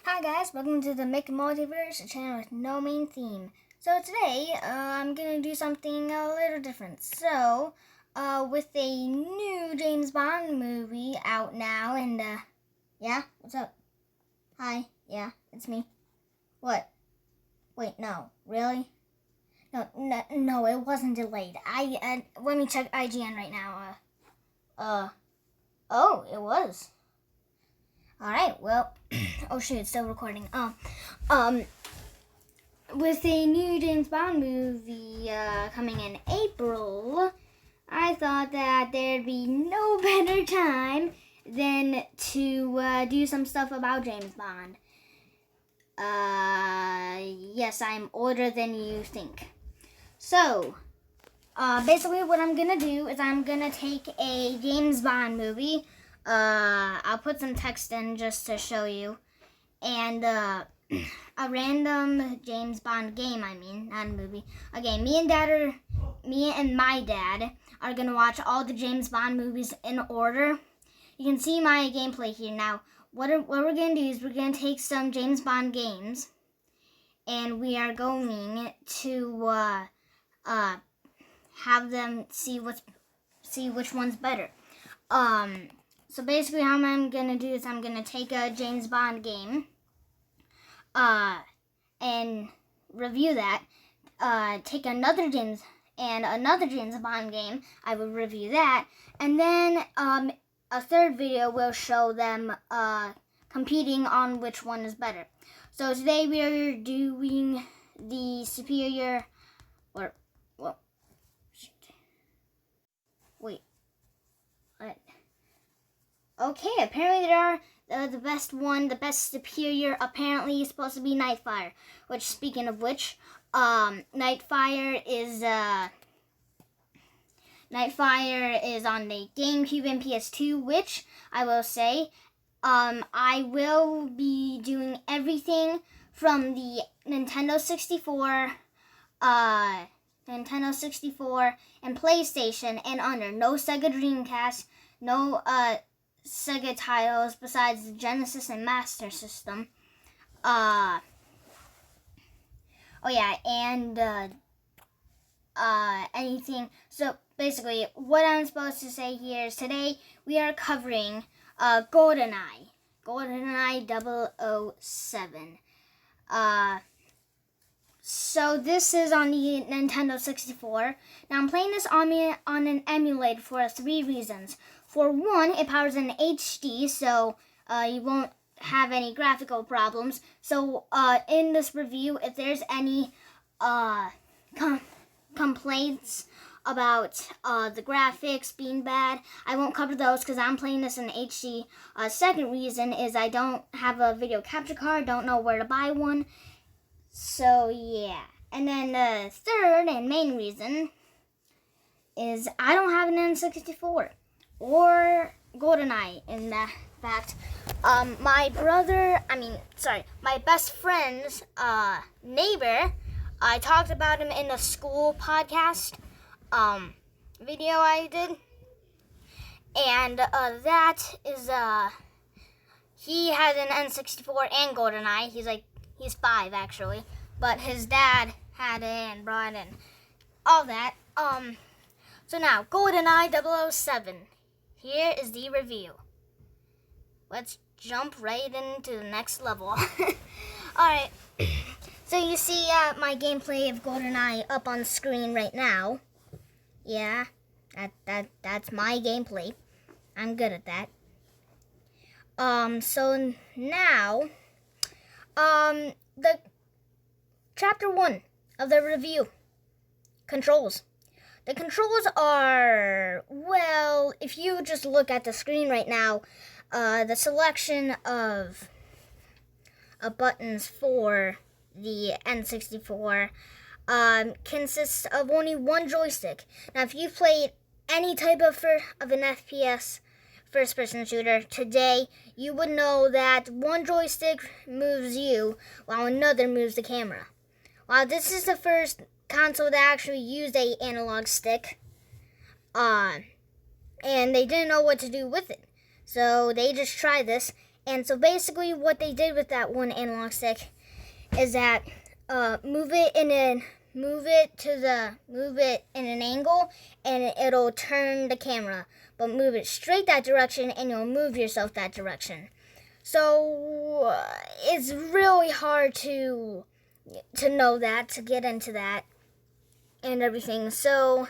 Hi guys, welcome to the Make Multiverse, a channel with no main theme. So today, I'm gonna do something a little different. So, with a new James Bond movie out now, and yeah, what's up? Hi, yeah, it's me. What? Wait, no, really? No, it wasn't delayed. Let me check IGN right now. Oh, it was. Alright, well, oh shoot, it's still recording. With a new James Bond movie coming in April, I thought that there'd be no better time than to do some stuff about James Bond. Yes, I'm older than you think. So, basically what I'm gonna do is I'm gonna take a James Bond movie. I'll put some text in just to show you. And, a random James Bond game, not a movie. Okay, me and my dad are gonna watch all the James Bond movies in order. You can see my gameplay here now. What we're gonna do is we're gonna take some James Bond games, and we are going to have them see which one's better. So basically, how I'm gonna do is I'm gonna take a James Bond game, and review that. Take another James Bond game. I will review that, and then a third video will show them competing on which one is better. So today we are doing the superior, wait, what? Okay, apparently there are the best superior apparently is supposed to be Nightfire. Which, speaking of which, Nightfire is on the GameCube and PS2, which I will say, I will be doing everything from the Nintendo 64, and PlayStation and under. No Sega Dreamcast, no Sega titles besides the Genesis and Master System. Oh yeah, and anything. So basically, what I'm supposed to say here is today we are covering goldeneye 007. So this is on the Nintendo 64. Now I'm playing this on an emulator for 3 reasons. For one, it powers in HD, so you won't have any graphical problems. So in this review, if there's any complaints about the graphics being bad, I won't cover those because I'm playing this in HD. Second reason is I don't have a video capture card, don't know where to buy one. So yeah. And then the third and main reason is I don't have an N64 or goldeneye. In that fact, my best friend's neighbor, I talked about him in the school podcast video I did, and that is he has an N64 and goldeneye. He's 5 actually, but his dad had it and brought in all that. So now goldeneye 007. Here is the review. Let's jump right into the next level. Alright, so you see my gameplay of GoldenEye up on screen right now. Yeah, that's my gameplay. I'm good at that. So now, the chapter 1 of the review, controls. The controls are, well, if you just look at the screen right now, the selection of buttons for the N64 consists of only one joystick. Now, if you've played any type of an FPS first-person shooter today, you would know that one joystick moves you while another moves the camera. While this is the first console that actually used a analog stick, and they didn't know what to do with it, so they just tried this, And so basically what they did with that one analog stick is that move it in an angle and it'll turn the camera, but move it straight that direction and you'll move yourself that direction. So it's really hard to know that, to get into that and everything. So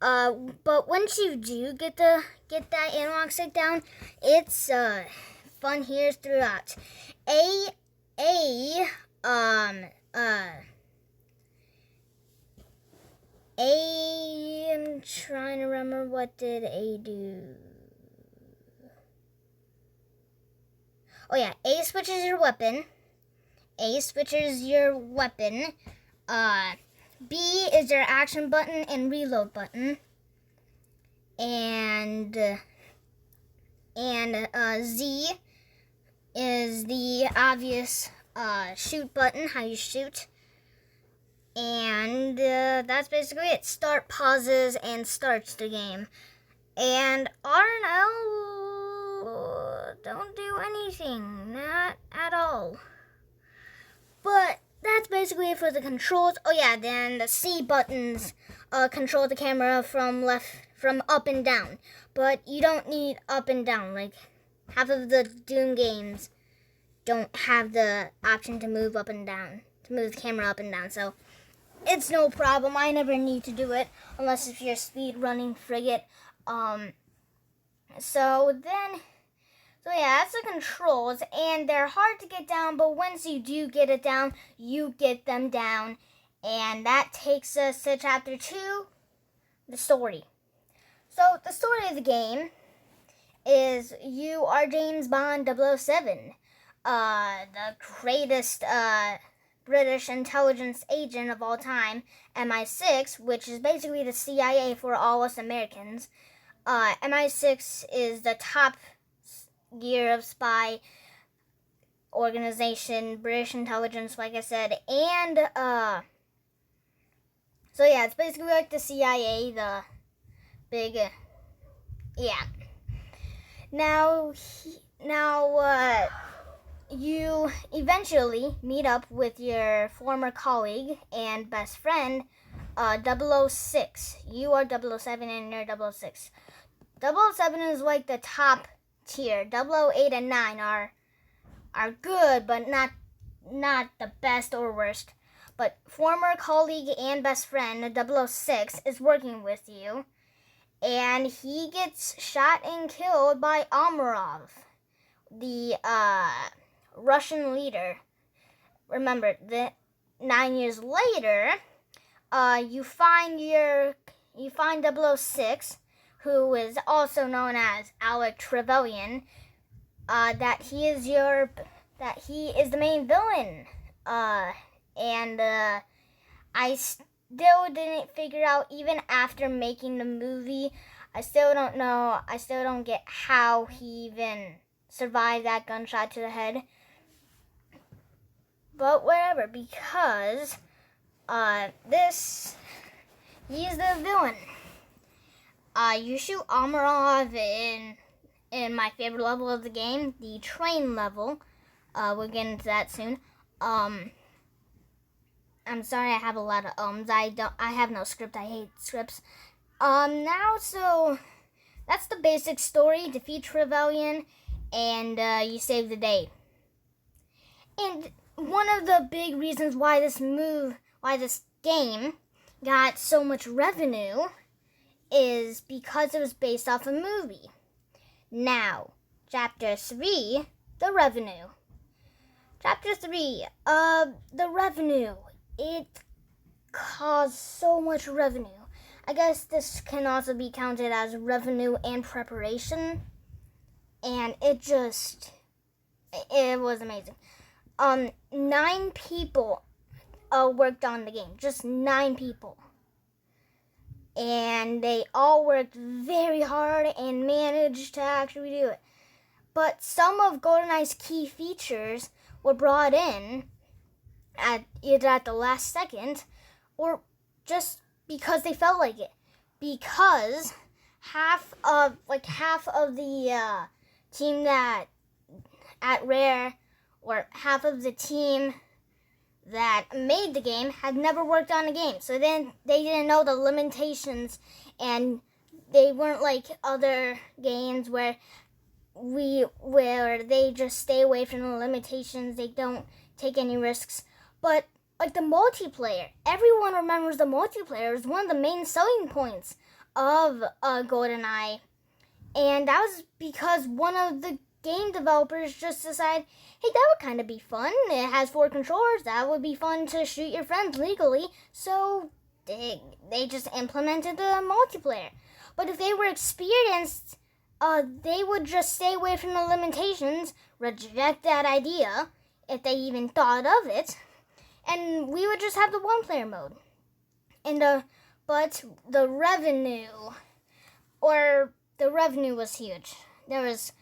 but once you do get that analog stick down, it's fun here throughout. I'm trying to remember, what did A do? Oh yeah, A switches your weapon. B is your action button and reload button. And Z is the obvious shoot button, how you shoot. And that's basically it. Start pauses and starts the game. And R and L don't do anything, not at all. But that's basically it for the controls. Oh yeah, then the C buttons control the camera from up and down. But you don't need up and down. Like, half of the Doom games don't have the option to move up and down, to move the camera up and down. So it's no problem. I never need to do it unless if you're speed running frigate. So yeah, that's the controls, and they're hard to get down, but once you do get it down, you get them down. And that takes us to chapter 2, the story. So the story of the game is you are James Bond 007, the greatest British intelligence agent of all time, MI6, which is basically the CIA for all us Americans. MI6 is the top gear of spy organization, British intelligence, like I said, and so yeah, it's basically like the CIA, the big, yeah. Now, you eventually meet up with your former colleague and best friend, 006. You are 007 and you're 006. 007 is like the top tier. 008 and 9 are good, but not the best or worst. But former colleague and best friend 006 is working with you, and he gets shot and killed by Amarov, the Russian leader. Remember, 9 years later, you find 006, who is also known as Alec Trevelyan, that he is the main villain. And I still didn't figure out, even after making the movie, I still don't get how he even survived that gunshot to the head. But whatever, because he's the villain. You shoot Amarov in my favorite level of the game, the train level. We'll get into that soon. I'm sorry, I have a lot of I have no script. I hate scripts. So that's the basic story. Defeat Trevelyan, and you save the day. And one of the big reasons why this game got so much revenue is because it was based off a movie. Now, Chapter 3, the revenue. Chapter 3, the revenue. It caused so much revenue. I guess this can also be counted as revenue and preparation. And it was amazing. 9 people worked on the game. Just 9 people. And they all worked very hard and managed to actually do it. But some of GoldenEye's key features were brought in either at the last second or just because they felt like it. Because half of the team that at Rare, or half of the team that made the game had never worked on a game. So then they didn't know the limitations, and they weren't like other games where they just stay away from the limitations. They don't take any risks. But like the multiplayer, everyone remembers the multiplayer is one of the main selling points of GoldenEye. And that was because one of the game developers just decided, hey, that would kind of be fun. It has 4 controllers. That would be fun to shoot your friends legally. So they just implemented the multiplayer. But if they were experienced, they would just stay away from the limitations, reject that idea, if they even thought of it, and we would just have the one-player mode. And but the revenue was huge. There was,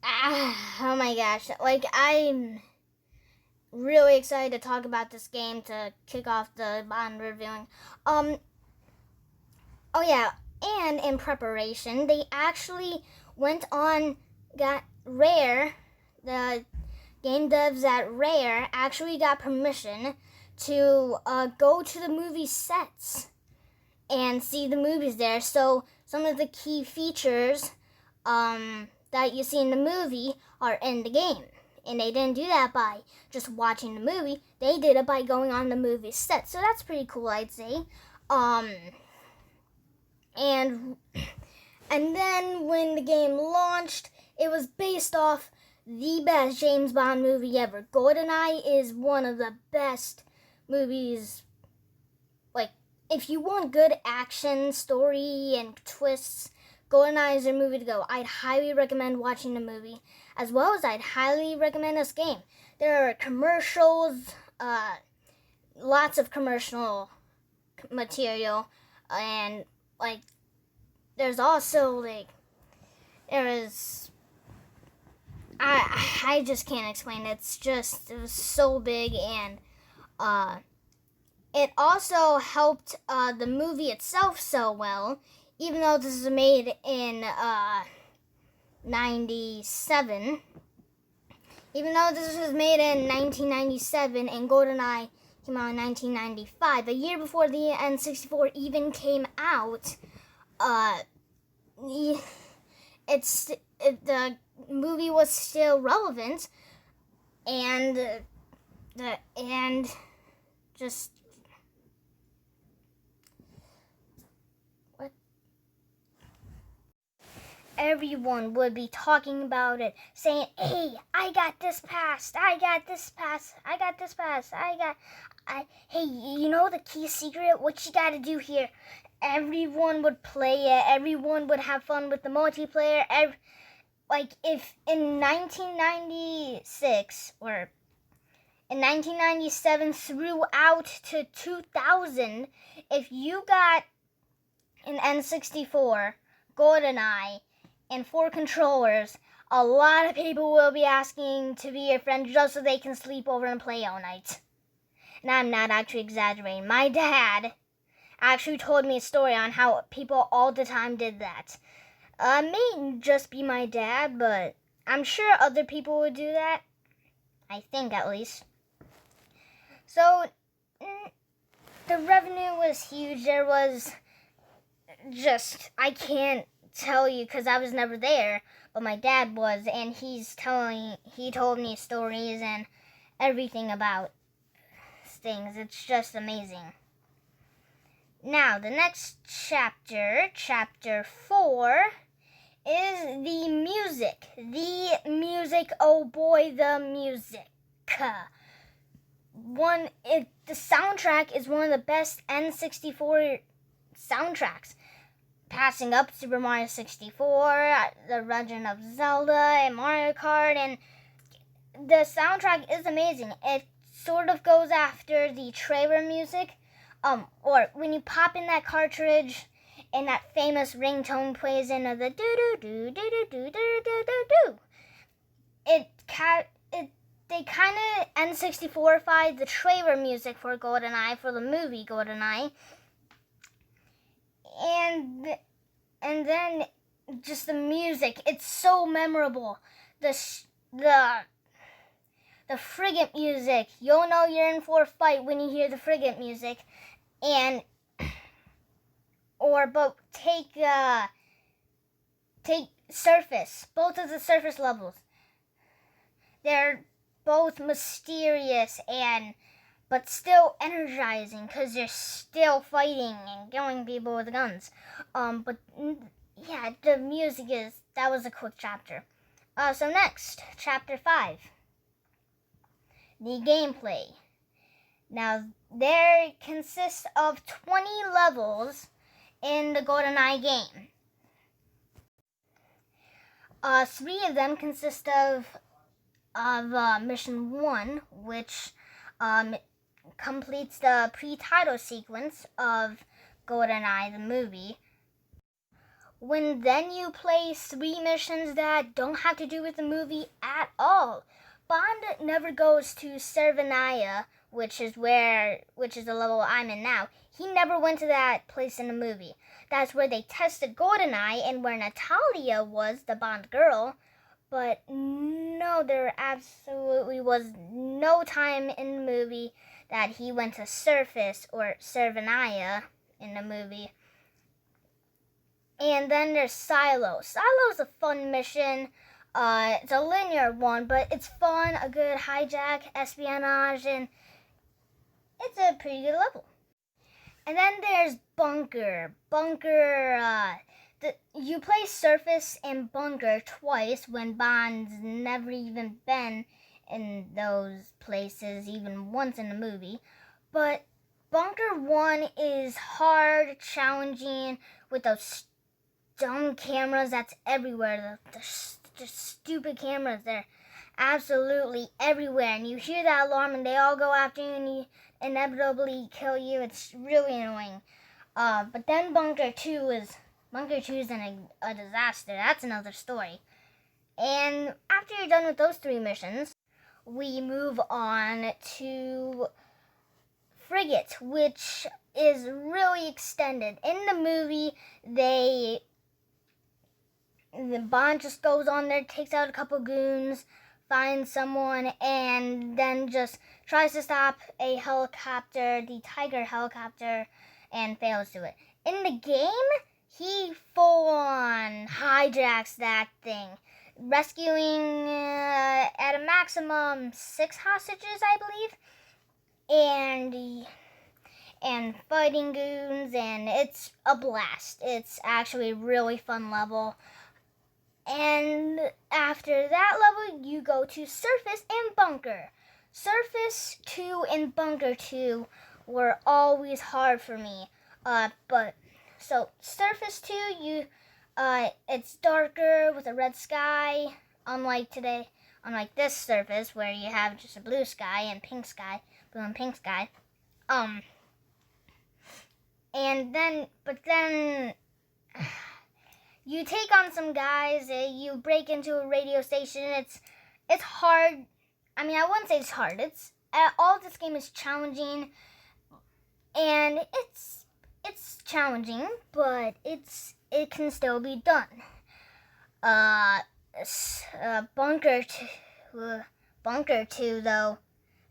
oh my gosh, like I'm really excited to talk about this game to kick off the bond reviewing. Oh yeah, and in preparation, they actually got Rare, the game devs at Rare actually got permission to go to the movie sets and see the movies there. So some of the key features that you see in the movie are in the game. And they didn't do that by just watching the movie. They did it by going on the movie set. So that's pretty cool, I'd say. And then when the game launched, it was based off the best James Bond movie ever. GoldenEye is one of the best movies. Like, if you want good action, story, and twists, GoldenEye is a movie to go. I'd highly recommend watching the movie, as well as I'd highly recommend this game. There are commercials, lots of commercial material, and like there's also like I just can't explain it. It was so big, and it also helped the movie itself so well, even though this was made in 97. Even though this was made in 1997 and GoldenEye came out in 1995, a year before the N64 even came out, the movie was still relevant, and just what everyone would be talking about it, saying, "Hey, I got this pass. Hey, you know the key secret? What you got to do here?" Everyone would play it. Everyone would have fun with the multiplayer. Like, if in 1996 or in 1997 throughout to 2000, if you got an N64, GoldenEye, and 4 controllers, a lot of people will be asking to be your friend just so they can sleep over and play all night. And I'm not actually exaggerating. My dad actually told me a story on how people all the time did that. It may just be my dad, but I'm sure other people would do that. I think, at least. So, the revenue was huge. There was I can't tell you because I was never there, but my dad was, and he told me stories and everything about things. It's just amazing. Now, the next chapter, chapter 4, is the music. The music, oh boy, the music. The soundtrack is one of the best N64 soundtracks, passing up Super Mario 64, The Legend of Zelda, and Mario Kart, and the soundtrack is amazing. It sort of goes after the trailer music, or when you pop in that cartridge and that famous ringtone plays in of the do-do-do-do-do-do-do-do-do. They kind of N64-ified the trailer music for GoldenEye, for the movie GoldenEye. And then just the music, it's so memorable. the frigate music. You'll know you're in for a fight when you hear the frigate music. And take surface. Both of the surface levels. They're both mysterious but still energizing because you're still fighting and killing people with guns. But yeah, the music that was a quick chapter. So next, chapter 5. The gameplay. Now, there consists of 20 levels in the GoldenEye game. 3 of them consist of mission 1, which completes the pre-title sequence of GoldenEye, the movie. Then you play 3 missions that don't have to do with the movie at all. Bond never goes to Cervania, which is the level I'm in now. He never went to that place in the movie. That's where they tested GoldenEye and where Natalia was, the Bond girl. But no, there absolutely was no time in the movie that he went to Surface or Cervania in the movie. And then there's Silo. Silo's a fun mission. It's a linear one, but it's fun, a good hijack, espionage, and it's a pretty good level. And then there's Bunker. You play Surface and Bunker twice when Bond's never even been in those places, even once in the movie. But Bunker 1 is hard, challenging, with those dumb cameras that's everywhere. The stupid cameras, they're absolutely everywhere. And you hear that alarm and they all go after you and you inevitably kill you. It's really annoying. But then Bunker 2 is a disaster. That's another story. And after you're done with those 3 missions, we move on to Frigate, which is really extended. In the movie, the Bond just goes on there, takes out a couple goons, finds someone, and then just tries to stop a helicopter, the Tiger helicopter, and fails to it. In the game, he full-on hijacks that thing, rescuing at a maximum 6 hostages, I believe, and fighting goons, and it's a blast. It's actually a really fun level. And after that level, you go to Surface and Bunker. Surface 2 and Bunker 2 were always hard for me. So Surface 2, it's darker with a red sky, unlike this surface where you have just a blue sky and pink sky, blue and pink sky. But then you take on some guys, you break into a radio station. It's hard. I mean, I wouldn't say it's hard. All of this game is challenging, and it's challenging, but it can still be done. Bunker 2, though,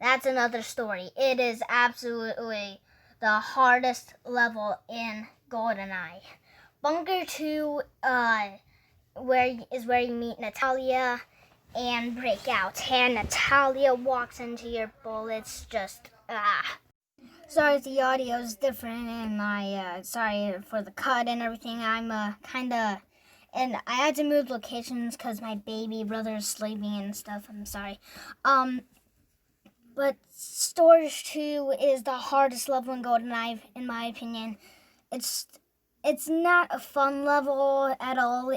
that's another story. It is absolutely the hardest level in GoldenEye. Bunker 2 where you meet Natalia and break out. And Natalia walks into your bullets, just Sorry if the audio is different, and sorry for the cut and everything. I'm and I had to move locations because my baby brother is sleeping and stuff. I'm sorry. But Storage 2 is the hardest level in GoldenEye, in my opinion. It's not a fun level at all.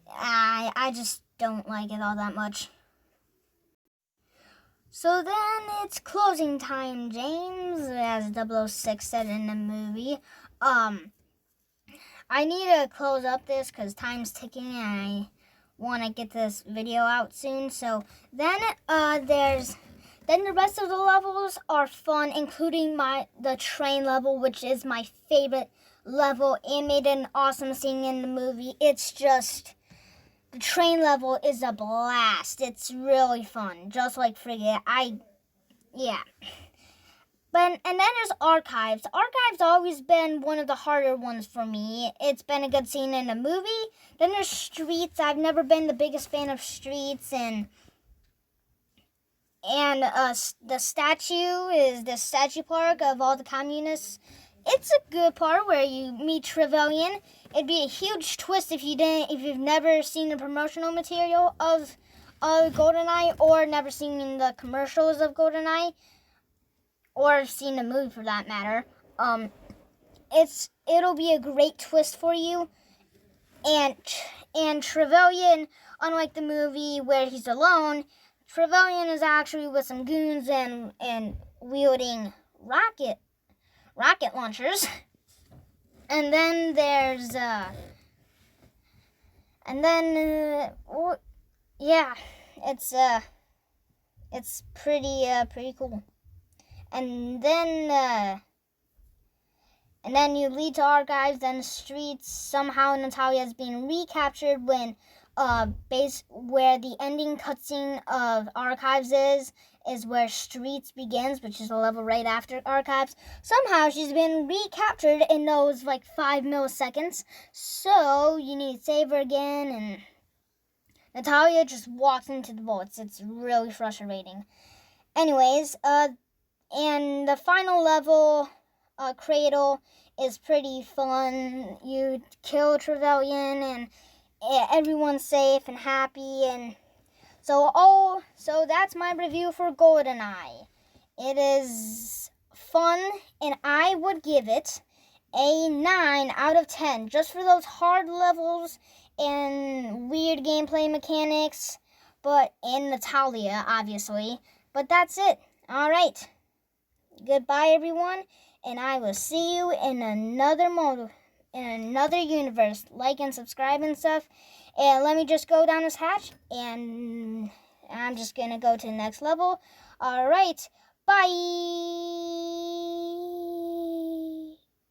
I just don't like it all that much. So then it's closing time, James, as 006 said in the movie. I need to close up this because time's ticking and I want to get this video out soon. So then the rest of the levels are fun, including the train level, which is my favorite level. It made an awesome scene in the movie. It's just The train level is a blast. It's really fun. Just like Frigate. Yeah. And then there's Archives. Archives always been one of the harder ones for me. It's been a good scene in a movie. Then there's Streets. I've never been the biggest fan of Streets, and the statue is the statue park of all the communists. It's a good part where you meet Trevelyan. It'd be a huge twist if you've never seen the promotional material of GoldenEye, or never seen the commercials of GoldenEye, or seen the movie for that matter. It'll be a great twist for you. And Trevelyan, unlike the movie where he's alone, Trevelyan is actually with some goons and wielding rocket launchers. And then there's it's pretty cool. And then you lead to Archives, then Streets. Somehow Natalia is being recaptured when where the ending cutscene of Archives is where Streets begins, which is a level right after Archives. Somehow she's been recaptured in those 5 milliseconds. So you need to save her again, and Natalia just walks into the bullets. It's really frustrating. Anyways, and the final level, Cradle, is pretty fun. You kill Trevelyan and everyone's safe and happy, and so that's my review for GoldenEye. It is fun, and I would give it a 9 out of 10 just for those hard levels and weird gameplay mechanics, and Natalia, obviously. But that's it. All right. Goodbye, everyone, and I will see you in another universe. Like and subscribe and stuff. And let me just go down this hatch, and I'm just gonna go to the next level. All right, bye.